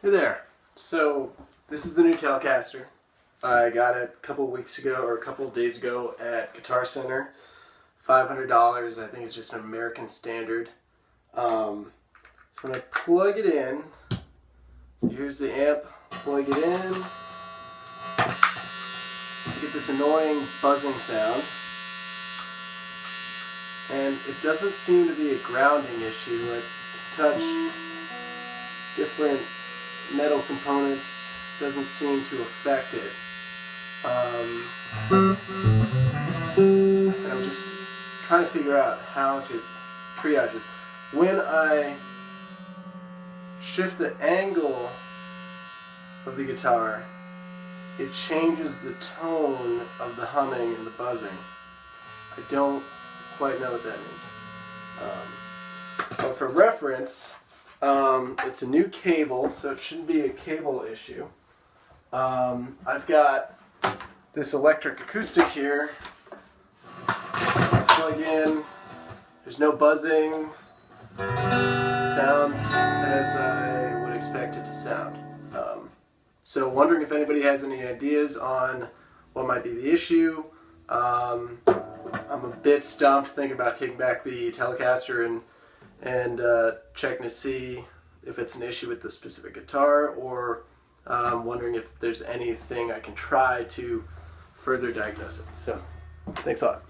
Hey there. So this is the new Telecaster. I got it a couple weeks ago or a couple days ago at Guitar Center. $500. I think it's just an American standard. So when I plug it in, so here's the amp. Plug it in. You get this annoying buzzing sound. And it doesn't seem to be a grounding issue. I can touch different metal components, doesn't seem to affect it. And I'm just trying to figure out how to triage this. When I shift the angle of the guitar, it changes the tone of the humming and the buzzing. I don't quite know what that means. But for reference, it's a new cable, so it shouldn't be a cable issue. I've got this electric acoustic here. Plug in. There's no buzzing. Sounds as I would expect it to sound. So wondering if anybody has any ideas on what might be the issue. I'm a bit stumped thinking about taking back the Telecaster and checking to see if it's an issue with the specific guitar, or wondering if there's anything I can try to further diagnose it. So, thanks a lot.